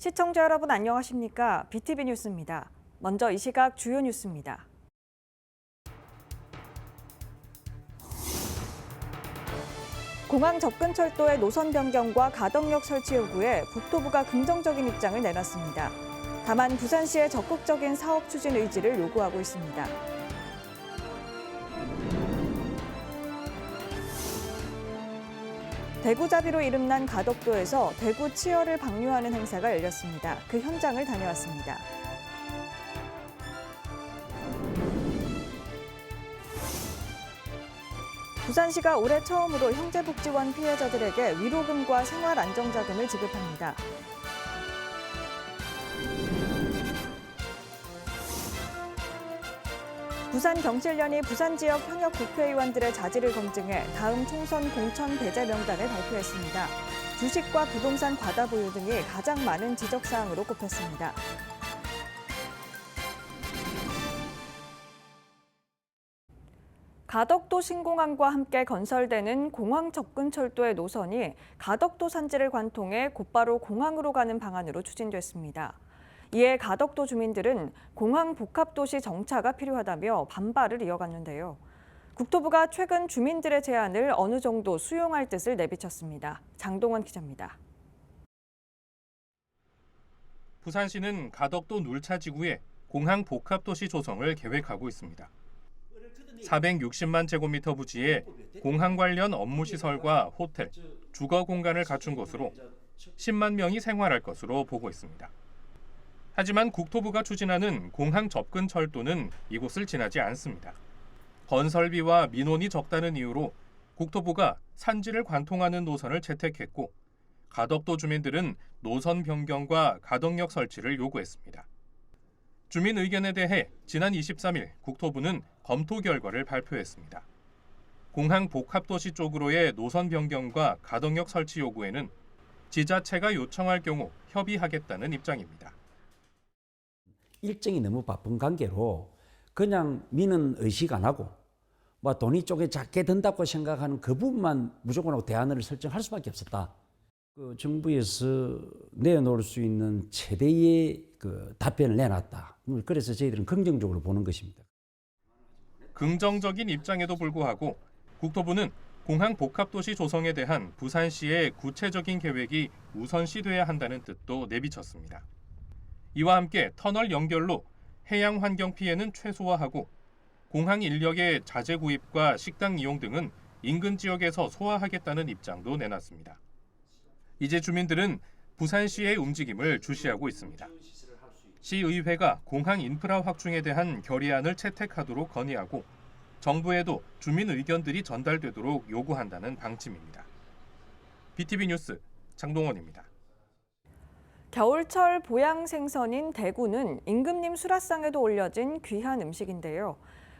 시청자 여러분 안녕하십니까? BTV 뉴스입니다. 먼저 이 시각 주요 뉴스입니다. 공항 접근 철도의 노선 변경과 가덕역 설치 요구에 국토부가 긍정적인 입장을 내놨습니다. 다만 부산시의 적극적인 사업 추진 의지를 요구하고 있습니다. 대구잡이로 이름난 가덕도에서 대구 치어를 방류하는 행사가 열렸습니다. 그 현장을 다녀왔습니다. 부산시가 올해 처음으로 형제복지원 피해자들에게 위로금과 생활안정자금을 지급합니다. 부산경실련이 부산 지역 현역 국회의원들의 자질을 검증해 다음 총선 공천 배제 명단을 발표했습니다. 주식과 부동산 과다 보유 등이 가장 많은 지적사항으로 꼽혔습니다. 가덕도 신공항과 함께 건설되는 공항 접근 철도의 노선이 가덕도 산지를 관통해 곧바로 공항으로 가는 방안으로 추진됐습니다. 이에 가덕도 주민들은 공항 복합도시 정차가 필요하다며 반발을 이어갔는데요. 국토부가 최근 주민들의 제안을 어느 정도 수용할 뜻을 내비쳤습니다. 장동원 기자입니다. 부산시는 가덕도 눌차지구에 공항 복합도시 조성을 계획하고 있습니다. 460만 제곱미터 부지에 공항 관련 업무시설과 호텔, 주거 공간을 갖춘 곳으로 10만 명이 생활할 것으로 보고 있습니다. 하지만 국토부가 추진하는 공항 접근 철도는 이곳을 지나지 않습니다. 건설비와 민원이 적다는 이유로 국토부가 산지를 관통하는 노선을 채택했고 가덕도 주민들은 노선 변경과 가덕역 설치를 요구했습니다. 주민 의견에 대해 지난 23일 국토부는 검토 결과를 발표했습니다. 공항 복합도시 쪽으로의 노선 변경과 가덕역 설치 요구에는 지자체가 요청할 경우 협의하겠다는 입장입니다. 일정이 너무 바쁜 관계로 그냥 미는 의식 안 하고 뭐 돈이 쪽에 작게 든다고 생각하는 그 부분만 무조건 대안을 설정할 수밖에 없었다. 그 정부에서 내놓을 수 있는 최대의 그 답변을 내놨다. 그래서 저희들은 긍정적으로 보는 것입니다. 긍정적인 입장에도 불구하고 국토부는 공항 복합도시 조성에 대한 부산시의 구체적인 계획이 우선시돼야 한다는 뜻도 내비쳤습니다. 이와 함께 터널 연결로 해양 환경 피해는 최소화하고 공항 인력의 자재 구입과 식당 이용 등은 인근 지역에서 소화하겠다는 입장도 내놨습니다. 이제 주민들은 부산시의 움직임을 주시하고 있습니다. 시의회가 공항 인프라 확충에 대한 결의안을 채택하도록 건의하고 정부에도 주민 의견들이 전달되도록 요구한다는 방침입니다. BTV 뉴스 장동원입니다. 겨울철 보양 생선인 대구는 임금님 수라상에도 올려진 귀한 음식인데요.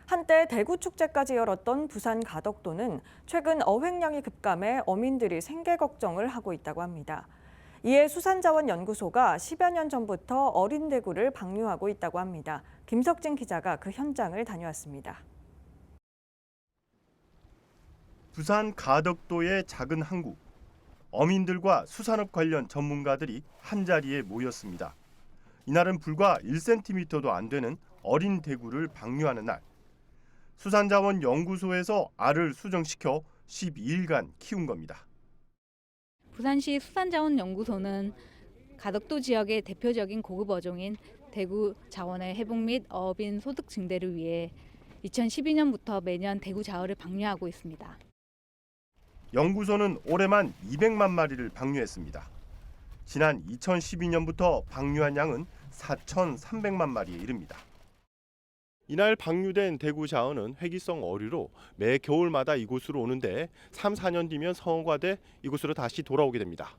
한때 대구 축제까지 열었던 부산 가덕도는 최근 어획량이 급감해 어민들이 생계 걱정을 하고 있다고 합니다. 이에 수산자원연구소가 10여 년 전부터 어린 대구를 방류하고 있다고 합니다. 김석진 기자가 그 현장을 다녀왔습니다. 부산 가덕도의 작은 항구. 어민들과 수산업 관련 전문가들이 한자리에 모였습니다. 이날은 불과 1cm도 안 되는 어린 대구를 방류하는 날. 수산자원연구소에서 알을 수정시켜 12일간 키운 겁니다. 부산시 수산자원연구소는 가덕도 지역의 대표적인 고급 어종인 대구 자원의 회복 및 어민 소득 증대를 위해 2012년부터 매년 대구 자어를 방류하고 있습니다. 연구소는 올해만 200만 마리를 방류했습니다. 지난 2012년부터 방류한 양은 4,300만 마리에 이릅니다. 이날 방류된 대구 자어는 회기성 어류로 매 겨울마다 이곳으로 오는데 3, 4년 뒤면 성어가 이곳으로 다시 돌아오게 됩니다.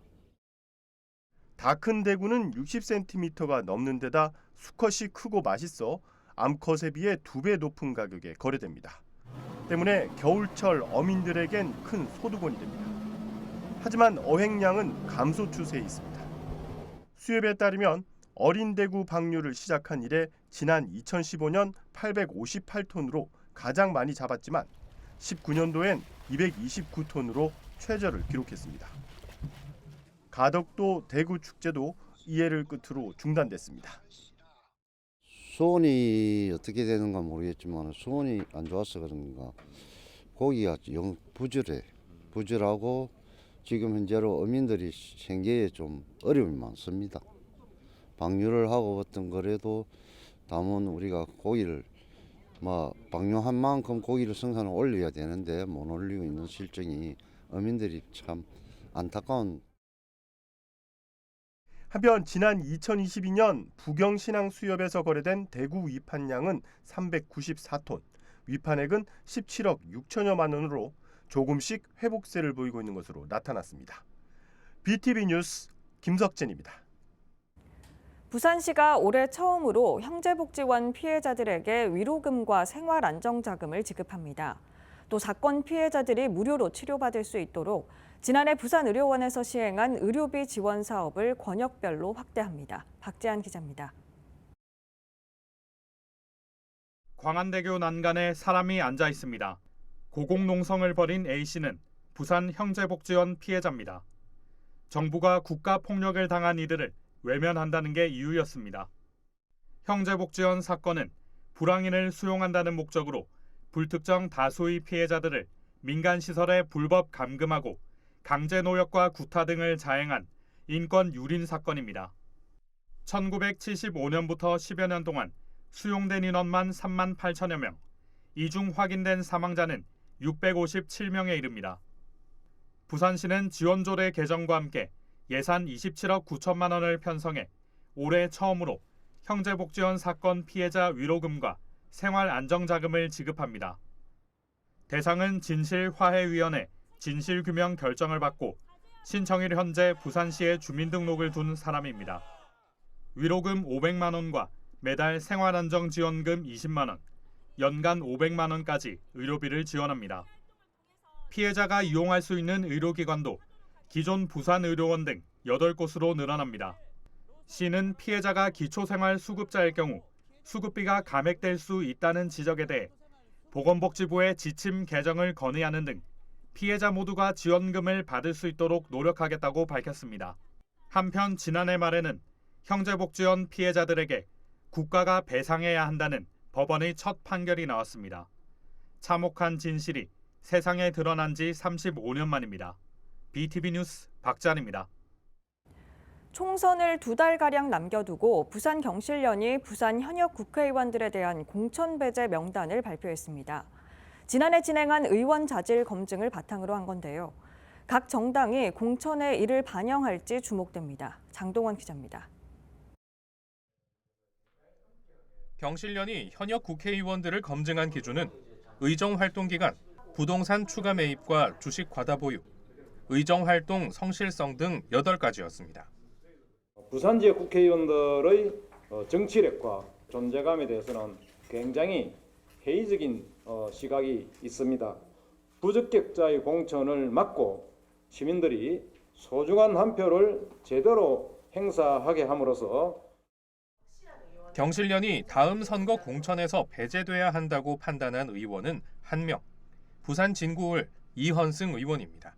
다 큰 대구는 60cm가 넘는 데다 수컷이 크고 맛있어 암컷에 비해 2배 높은 가격에 거래됩니다. 때문에 겨울철 어민들에겐 큰 소득원이 됩니다. 하지만 어획량은 감소 추세에 있습니다. 수협에 따르면 어린 대구 방류를 시작한 이래 지난 2015년 858톤으로 가장 많이 잡았지만 19년도엔 229톤으로 최저를 기록했습니다. 가덕도 대구 축제도 이해를 끝으로 중단됐습니다. 수온이 어떻게 되는가 모르겠지만 수온이 안 좋아서 그런가 고기가 영 부절하고 지금 현재로 어민들이 생계에 좀 어려움이 많습니다. 방류를 하고 어떤 거래도 담은 우리가 고기를 방류한 만큼 고기를 생산을 올려야 되는데 못 올리고 있는 실정이 어민들이 참 안타까운. 한편 지난 2022년 부경신항 수협에서 거래된 대구 위판량은 394톤, 위판액은 17억 6천여만 원으로 조금씩 회복세를 보이고 있는 것으로 나타났습니다. BTV 뉴스 김석진입니다. 부산시가 올해 처음으로 형제복지원 피해자들에게 위로금과 생활안정자금을 지급합니다. 또 사건 피해자들이 무료로 치료받을 수 있도록 지난해 부산의료원에서 시행한 의료비 지원 사업을 권역별로 확대합니다. 박재한 기자입니다. 광안대교 난간에 사람이 앉아 있습니다. 고공농성을 벌인 A씨는 부산 형제복지원 피해자입니다. 정부가 국가폭력을 당한 이들을 외면한다는 게 이유였습니다. 형제복지원 사건은 불황인을 수용한다는 목적으로 불특정 다수의 피해자들을 민간시설에 불법 감금하고 강제노역과 구타 등을 자행한 인권 유린 사건입니다. 1975년부터 10여 년 동안 수용된 인원만 3만 8천여 명, 이 중 확인된 사망자는 657명에 이릅니다. 부산시는 지원조례 개정과 함께 예산 27억 9천만 원을 편성해 올해 처음으로 형제복지원 사건 피해자 위로금과 생활안정자금을 지급합니다. 대상은 진실화해위원회 진실규명 결정을 받고 신청일 현재 부산시에 주민등록을 둔 사람입니다. 위로금 500만 원과 매달 생활안정지원금 20만 원, 연간 500만 원까지 의료비를 지원합니다. 피해자가 이용할 수 있는 의료기관도 기존 부산의료원 등 8곳으로 늘어납니다. 시는 피해자가 기초생활수급자일 경우 수급비가 감액될 수 있다는 지적에 대해 보건복지부의 지침 개정을 건의하는 등 피해자 모두가 지원금을 받을 수 있도록 노력하겠다고 밝혔습니다. 한편 지난해 말에는 형제복지원 피해자들에게 국가가 배상해야 한다는 법원의 첫 판결이 나왔습니다. 참혹한 진실이 세상에 드러난 지 35년 만입니다. BTV 뉴스 박찬입니다. 총선을 2달가량 남겨두고 부산경실련이 부산 현역 국회의원들에 대한 공천 배제 명단을 발표했습니다. 지난해 진행한 의원 자질 검증을 바탕으로 한 건데요. 각 정당이 공천에 이를 반영할지 주목됩니다. 장동원 기자입니다. 경실련이 현역 국회의원들을 검증한 기준은 의정활동기간, 부동산 추가 매입과 주식 과다 보유, 의정활동 성실성 등 8가지였습니다. 부산 지역 국회의원들의 정치력과 존재감에 대해서는 굉장히 회의적인 시각이 있습니다. 부적격자의 공천을 막고 시민들이 소중한 한 표를 제대로 행사하게 함으로써 경실련이 다음 선거 공천에서 배제돼야 한다고 판단한 의원은 1명, 부산 진구을 이헌승 의원입니다.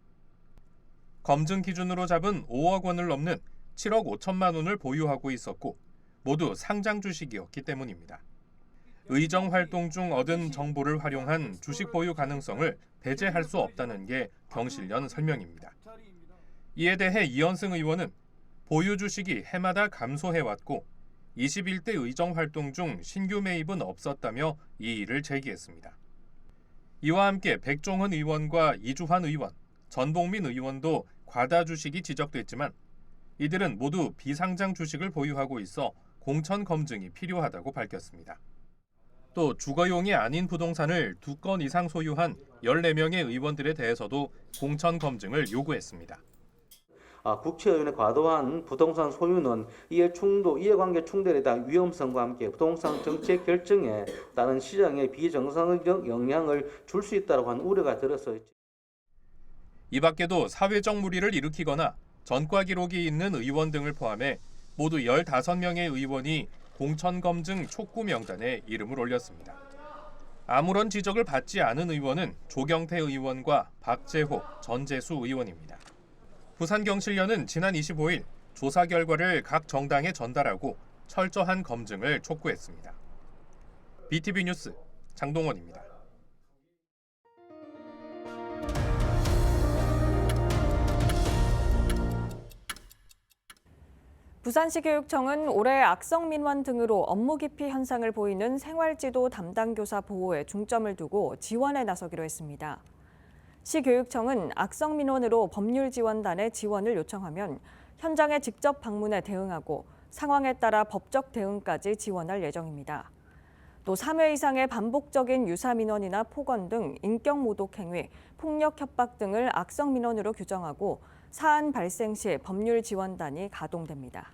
검증 기준으로 잡은 5억 원을 넘는 7억 5천만 원을 보유하고 있었고 모두 상장 주식이었기 때문입니다. 의정 활동 중 얻은 정보를 활용한 주식 보유 가능성을 배제할 수 없다는 게 경실련 설명입니다. 이에 대해 이헌승 의원은 보유 주식이 해마다 감소해왔고 21대 의정 활동 중 신규 매입은 없었다며 이의를 제기했습니다. 이와 함께 백종원 의원과 이주환 의원, 전봉민 의원도 과다 주식이 지적됐지만 이들은 모두 비상장 주식을 보유하고 있어 공천 검증이 필요하다고 밝혔습니다. 또 주거용이 아닌 부동산을 2건 이상 소유한 14명의 의원들에 대해서도 공천 검증을 요구했습니다. 국회의원의 과도한 부동산 소유는 이해관계 충돌에 대한 위험성과 함께 부동산 정책 결정에 따른 시장에 비정상적 영향을 줄 수 있다고 하는 우려가 들어서 이 밖에도 사회적 물의를 일으키거나 전과 기록이 있는 의원 등을 포함해 모두 15명의 의원이 공천검증 촉구 명단에 이름을 올렸습니다. 아무런 지적을 받지 않은 의원은 조경태 의원과 박재호, 전재수 의원입니다. 부산경실련은 지난 25일 조사 결과를 각 정당에 전달하고 철저한 검증을 촉구했습니다. BTV 뉴스 장동원입니다. 부산시 교육청은 올해 악성 민원 등으로 업무 기피 현상을 보이는 생활지도 담당 교사 보호에 중점을 두고 지원에 나서기로 했습니다. 시 교육청은 악성 민원으로 법률 지원단에 지원을 요청하면 현장에 직접 방문해 대응하고 상황에 따라 법적 대응까지 지원할 예정입니다. 또 3회 이상의 반복적인 유사 민원이나 폭언 등 인격 모독 행위, 폭력 협박 등을 악성 민원으로 규정하고 사안 발생 시 법률 지원단이 가동됩니다.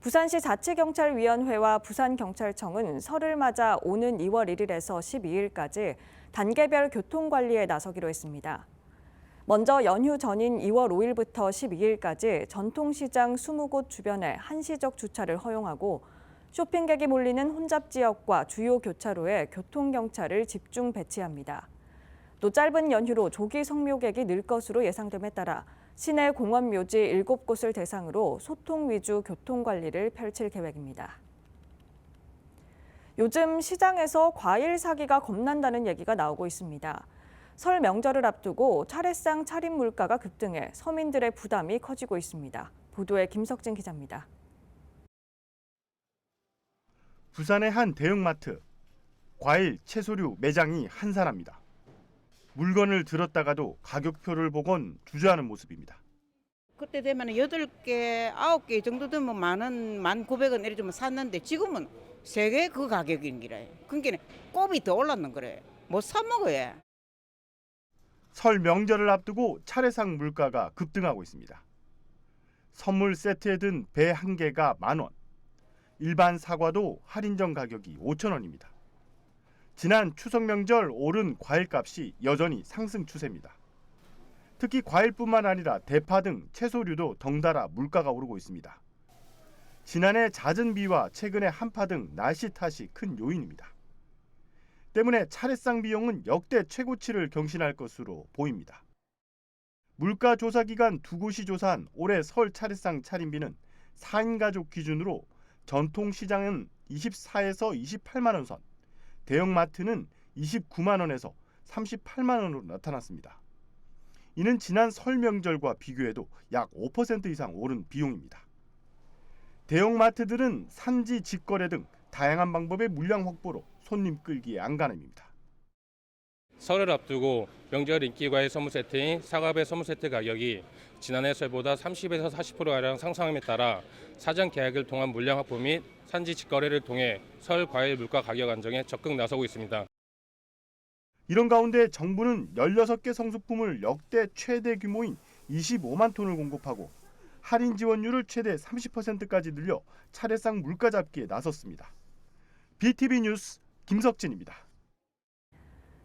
부산시 자치경찰위원회와 부산경찰청은 설을 맞아 오는 2월 1일에서 12일까지 단계별 교통관리에 나서기로 했습니다. 먼저 연휴 전인 2월 5일부터 12일까지 전통시장 20곳 주변에 한시적 주차를 허용하고 쇼핑객이 몰리는 혼잡 지역과 주요 교차로에 교통경찰을 집중 배치합니다. 또 짧은 연휴로 조기 성묘객이 늘 것으로 예상됨에 따라 시내 공원 묘지 7곳을 대상으로 소통 위주 교통관리를 펼칠 계획입니다. 요즘 시장에서 과일 사기가 겁난다는 얘기가 나오고 있습니다. 설 명절을 앞두고 차례상 차림 물가가 급등해 서민들의 부담이 커지고 있습니다. 보도에 김석진 기자입니다. 부산의 한 대형마트. 과일, 채소류 매장이 한산합니다. 물건을 들었다가도 가격표를 보곤 주저하는 모습입니다. 그때 되면 8개, 9개 정도 되면 10,000원, 1,900원 이래 주면 샀는데 지금은 3개 그 가격인 기래. 그러니까 곱이 더 올랐는 거래. 못 사 먹어야. 설 명절을 앞두고 차례상 물가가 급등하고 있습니다. 선물 세트에 든 배 1개가 10,000원. 일반 사과도 할인전 가격이 5,000원입니다. 지난 추석 명절 오른 과일값이 여전히 상승 추세입니다. 특히 과일뿐만 아니라 대파 등 채소류도 덩달아 물가가 오르고 있습니다. 지난해 잦은 비와 최근의 한파 등 날씨 탓이 큰 요인입니다. 때문에 차례상 비용은 역대 최고치를 경신할 것으로 보입니다. 물가 조사 기관 2곳이 조사한 올해 설 차례상 차림비는 4인 가족 기준으로 전통시장은 24에서 28만 원 선, 대형마트는 29만 원에서 38만 원으로 나타났습니다. 이는 지난 설 명절과 비교해도 약 5% 이상 오른 비용입니다. 대형마트들은 산지 직거래 등 다양한 방법의 물량 확보로 손님 끌기에 안간힘입니다. 설을 앞두고 명절 인기 과일 선물 세트인 사과배 선물 세트 가격이 지난해 설보다 30에서 40%가량 상승함에 따라 사전 계약을 통한 물량 확보 및 산지 직거래를 통해 설 과일 물가 가격 안정에 적극 나서고 있습니다. 이런 가운데 정부는 16개 성수품을 역대 최대 규모인 25만 톤을 공급하고 할인 지원율을 최대 30%까지 늘려 차례상 물가 잡기에 나섰습니다. BTV 뉴스 김석진입니다.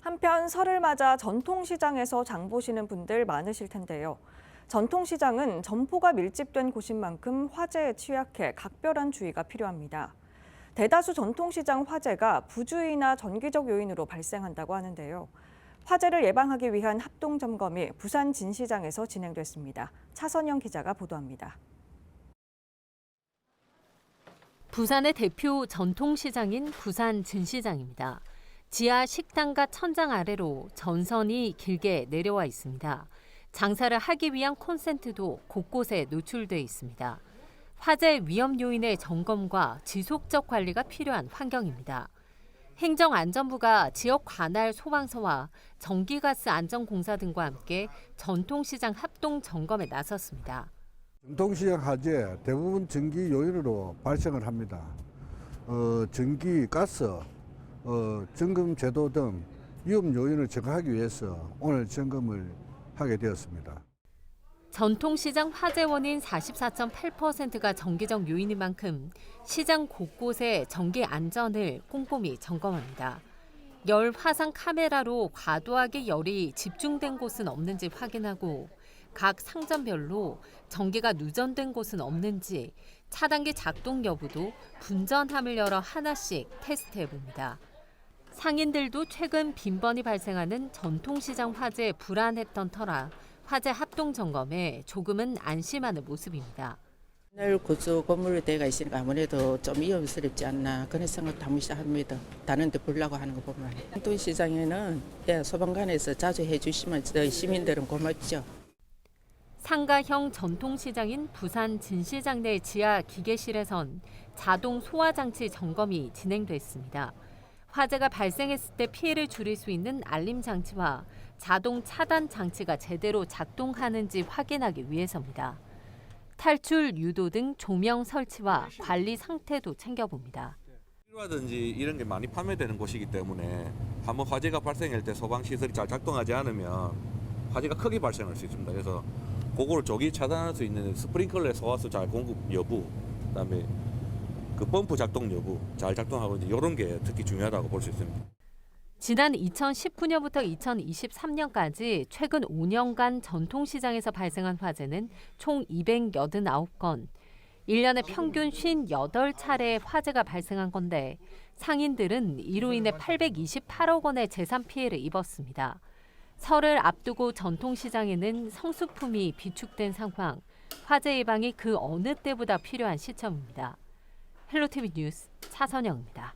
한편 설을 맞아 전통시장에서 장 보시는 분들 많으실 텐데요. 전통시장은 점포가 밀집된 곳인 만큼 화재에 취약해 각별한 주의가 필요합니다. 대다수 전통시장 화재가 부주의나 전기적 요인으로 발생한다고 하는데요. 화재를 예방하기 위한 합동점검이 부산 진시장에서 진행됐습니다. 차선영 기자가 보도합니다. 부산의 대표 전통시장인 부산 진시장입니다. 지하 식당과 천장 아래로 전선이 길게 내려와 있습니다. 장사를 하기 위한 콘센트도 곳곳에 노출돼 있습니다. 화재 위험 요인의 점검과 지속적 관리가 필요한 환경입니다. 행정안전부가 지역 관할 소방서와 전기가스 안전공사 등과 함께 전통시장 합동 점검에 나섰습니다. 전통시장 화재 대부분 전기 요인으로 발생을 합니다. 전기, 가스, 점검 제도 등 위험 요인을 제거하기 위해서 오늘 점검을 하게 되었습니다. 전통시장 화재 원인 44.8%가 전기적 요인인 만큼 시장 곳곳에 전기 안전을 꼼꼼히 점검합니다. 열 화상 카메라로 과도하게 열이 집중된 곳은 없는지 확인하고 각 상점별로 전기가 누전된 곳은 없는지 차단기 작동 여부도 분전함을 열어 하나씩 테스트해봅니다. 상인들도 최근 빈번히 발생하는 전통시장 화재에 불안했던 터라 화재 합동 점검에 조금은 안심하는 모습입니다. 늘 구조 건물로 되어 있으니까 아무래도 좀 위험스럽지 않나 그런 생각도 한 번씩 합니다. 다른 데 보려고 하는 거 보면. 전통시장에는 소방관에서 자주 해주시면 저희 시민들은 고맙죠. 상가형 전통시장인 부산 진시장 내 지하 기계실에선 자동 소화장치 점검이 진행됐습니다. 화재가 발생했을 때 피해를 줄일 수 있는 알림 장치와 자동 차단 장치가 제대로 작동하는지 확인하기 위해서입니다. 탈출 유도 등 조명 설치와 관리 상태도 챙겨봅니다. 라든지 이런 게 많이 판매되는 곳이기 때문에 한번 화재가 발생할 때 소방 시설이 잘 작동하지 않으면 화재가 크게 발생할 수 있습니다. 그래서 그거를 조기 차단할 수 있는 스프링클러 소화수 잘 공급 여부, 그다음에 그 펌프 작동 여부 잘 작동하고 이런 게 특히 중요하다고 볼 수 있습니다. 지난 2019년부터 2023년까지 최근 5년간 전통시장에서 발생한 화재는 총 289건, 1년에 평균 58차례의 화재가 발생한 건데 상인들은 이로 인해 828억 원의 재산 피해를 입었습니다. 설을 앞두고 전통시장에는 성수품이 비축된 상황, 화재 예방이 그 어느 때보다 필요한 시점입니다. 헬로티비 뉴스 차선영입니다.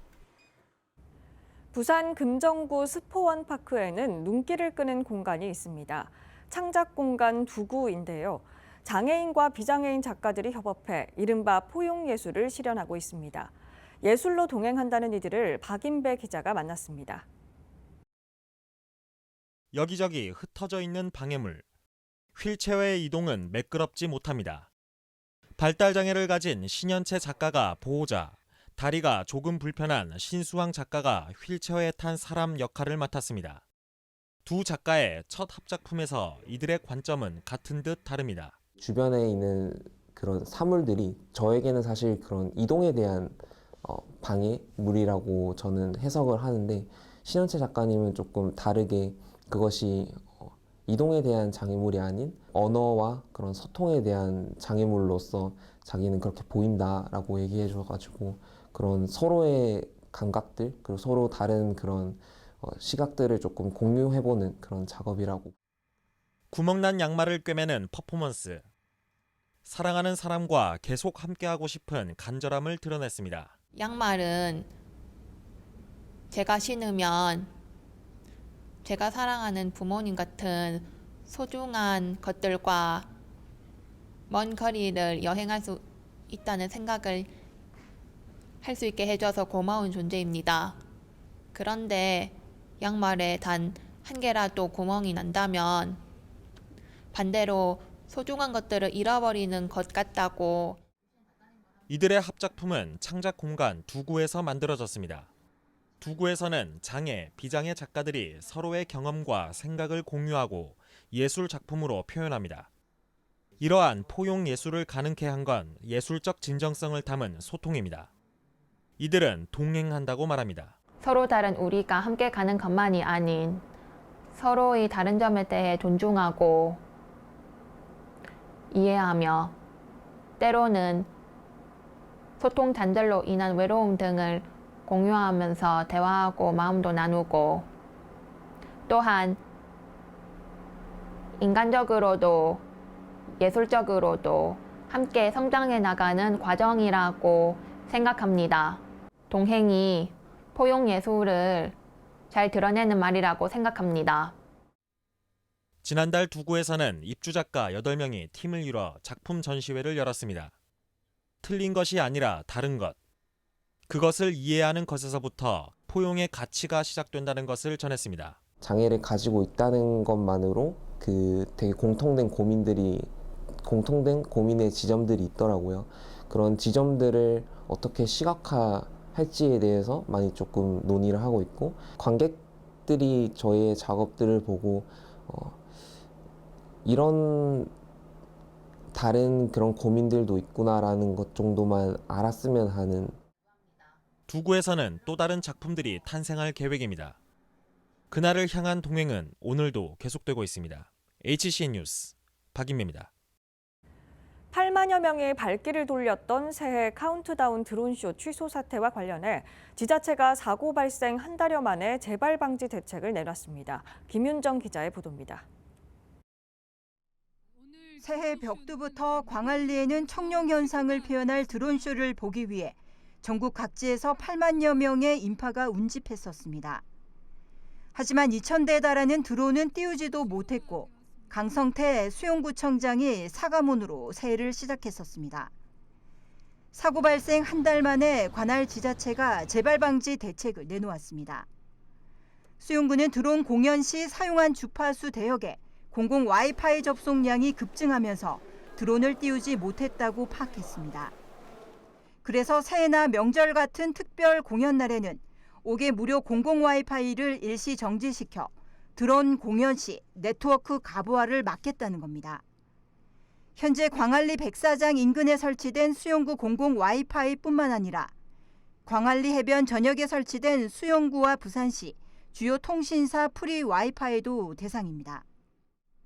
부산 금정구 스포원파크에는 눈길을 끄는 공간이 있습니다. 창작공간 두구인데요. 장애인과 비장애인 작가들이 협업해 이른바 포용예술을 실현하고 있습니다. 예술로 동행한다는 이들을 박인배 기자가 만났습니다. 여기저기 흩어져 있는 방해물. 휠체어의 이동은 매끄럽지 못합니다. 발달장애를 가진 신현채 작가가 보호자, 다리가 조금 불편한 신수왕 작가가 휠체어에 탄 사람 역할을 맡았습니다. 두 작가의 첫 합작품에서 이들의 관점은 같은 듯 다릅니다. 주변에 있는 그런 사물들이 저에게는 사실 그런 이동에 대한 방해물이라고 저는 해석을 하는데, 신현채 작가님은 조금 다르게 그것이 이동에 대한 장애물이 아닌 언어와 그런 소통에 대한 장애물로서 자기는 그렇게 보인다라고 얘기해 줘가지고, 그런 서로의 감각들 그리고 서로 다른 그런 시각들을 조금 공유해보는 그런 작업이라고. 구멍난 양말을 꿰매는 퍼포먼스. 사랑하는 사람과 계속 함께하고 싶은 간절함을 드러냈습니다. 양말은 제가 신으면 제가 사랑하는 부모님 같은 소중한 것들과 먼 거리를 여행할 수 있다는 생각을 할 수 있게 해줘서 고마운 존재입니다. 그런데 양말에 단 한 개라도 구멍이 난다면 반대로 소중한 것들을 잃어버리는 것 같다고. 이들의 합작품은 창작 공간 두구에서 만들어졌습니다. 두구에서는 장애, 비장애 작가들이 서로의 경험과 생각을 공유하고 예술 작품으로 표현합니다. 이러한 포용 예술을 가능케 한 건 예술적 진정성을 담은 소통입니다. 이들은 동행한다고 말합니다. 서로 다른 우리가 함께 가는 것만이 아닌 서로의 다른 점에 대해 존중하고 이해하며, 때로는 소통 단절로 인한 외로움 등을 공유하면서 대화하고 마음도 나누고, 또한 인간적으로도 예술적으로도 함께 성장해 나가는 과정이라고 생각합니다. 동행이 포용 예술을 잘 드러내는 말이라고 생각합니다. 지난달 두구에서는 입주작가 8명이 팀을 이뤄 작품 전시회를 열었습니다. 틀린 것이 아니라 다른 것. 그것을 이해하는 것에서부터 포용의 가치가 시작된다는 것을 전했습니다. 장애를 가지고 있다는 것만으로 되게 공통된 고민의 지점들이 있더라고요. 그런 지점들을 어떻게 시각화할지에 대해서 많이 조금 논의를 하고 있고, 관객들이 저의 작업들을 보고 이런 다른 그런 고민들도 있구나라는 것 정도만 알았으면 하는. 두구에서는 또 다른 작품들이 탄생할 계획입니다. 그날을 향한 동행은 오늘도 계속되고 있습니다. HCN 뉴스 박인배입니다. 8만여 명이 발길을 돌렸던 새해 카운트다운 드론쇼 취소 사태와 관련해 지자체가 사고 발생 한 달여 만에 재발 방지 대책을 내놨습니다. 김윤정 기자의 보도입니다. 새해 벽두부터 광안리에는 청룡 현상을 표현할 드론쇼를 보기 위해 전국 각지에서 8만여 명의 인파가 운집했었습니다. 하지만 2,000대에 달하는 드론은 띄우지도 못했고 강성태 수용구청장이 사과문으로 새해를 시작했었습니다. 사고 발생 한 달 만에 관할 지자체가 재발 방지 대책을 내놓았습니다. 수용구는 드론 공연 시 사용한 주파수 대역에 공공 와이파이 접속량이 급증하면서 드론을 띄우지 못했다고 파악했습니다. 그래서 새해나 명절 같은 특별 공연 날에는 5개 무료 공공 와이파이를 일시 정지시켜 드론 공연 시 네트워크 가부화를 막겠다는 겁니다. 현재 광안리 백사장 인근에 설치된 수용구 공공 와이파이뿐만 아니라 광안리 해변 전역에 설치된 수용구와 부산시 주요 통신사 프리 와이파이도 대상입니다.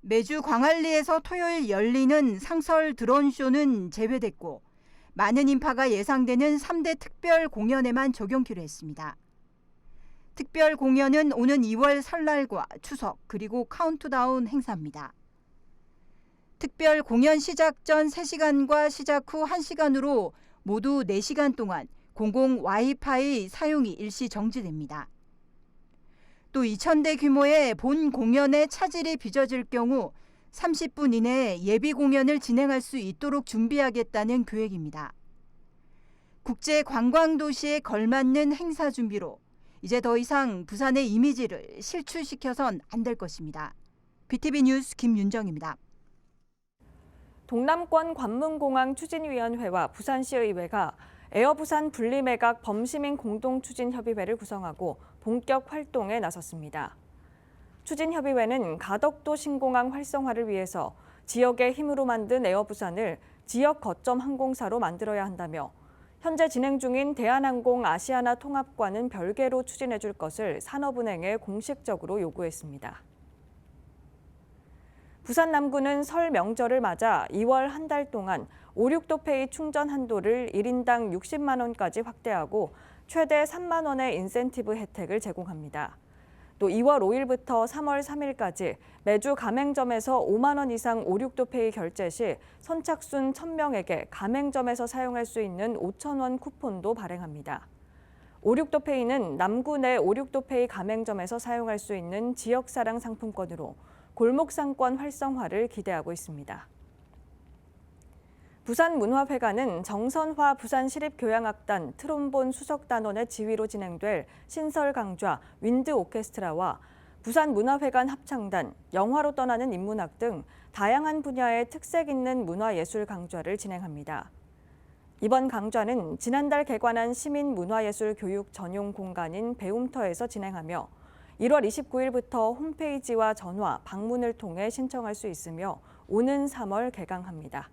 매주 광안리에서 토요일 열리는 상설 드론쇼는 제외됐고 많은 인파가 예상되는 3대 특별 공연에만 적용키로 했습니다. 특별 공연은 오는 2월 설날과 추석 그리고 카운트다운 행사입니다. 특별 공연 시작 전 3시간과 시작 후 1시간으로 모두 4시간 동안 공공 와이파이 사용이 일시 정지됩니다. 또 2,000대 규모의 본 공연에 차질이 빚어질 경우 30분 이내에 예비 공연을 진행할 수 있도록 준비하겠다는 계획입니다. 국제 관광 도시에 걸맞는 행사 준비로 이제 더 이상 부산의 이미지를 실추시켜선 안 될 것입니다. BTV 뉴스 김윤정입니다. 동남권 관문공항 추진위원회와 부산시의회가 에어부산 분리매각 범시민 공동추진협의회를 구성하고 본격 활동에 나섰습니다. 추진협의회는 가덕도 신공항 활성화를 위해서 지역의 힘으로 만든 에어부산을 지역 거점 항공사로 만들어야 한다며 현재 진행 중인 대한항공 아시아나 통합과는 별개로 추진해 줄 것을 산업은행에 공식적으로 요구했습니다. 부산 남구는 설 명절을 맞아 2월 한 달 동안 56도페이 충전 한도를 1인당 60만 원까지 확대하고 최대 3만 원의 인센티브 혜택을 제공합니다. 또 2월 5일부터 3월 3일까지 매주 가맹점에서 5만 원 이상 56도페이 결제 시 선착순 1,000명에게 가맹점에서 사용할 수 있는 5천 원 쿠폰도 발행합니다. 56도페이는 남구 내 56도페이 가맹점에서 사용할 수 있는 지역사랑 상품권으로 골목상권 활성화를 기대하고 있습니다. 부산문화회관은 정선화 부산시립교향악단 트롬본 수석단원의 지휘로 진행될 신설강좌 윈드 오케스트라와 부산문화회관 합창단, 영화로 떠나는 인문학 등 다양한 분야의 특색 있는 문화예술 강좌를 진행합니다. 이번 강좌는 지난달 개관한 시민문화예술 교육 전용 공간인 배움터에서 진행하며 1월 29일부터 홈페이지와 전화, 방문을 통해 신청할 수 있으며 오는 3월 개강합니다.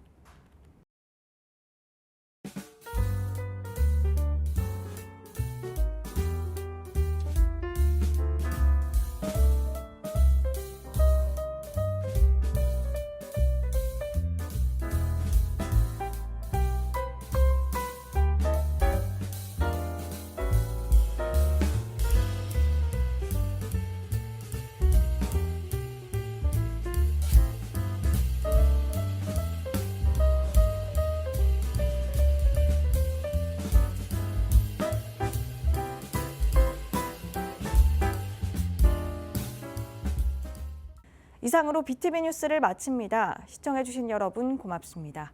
이상으로 BTV 뉴스를 마칩니다. 시청해주신 여러분 고맙습니다.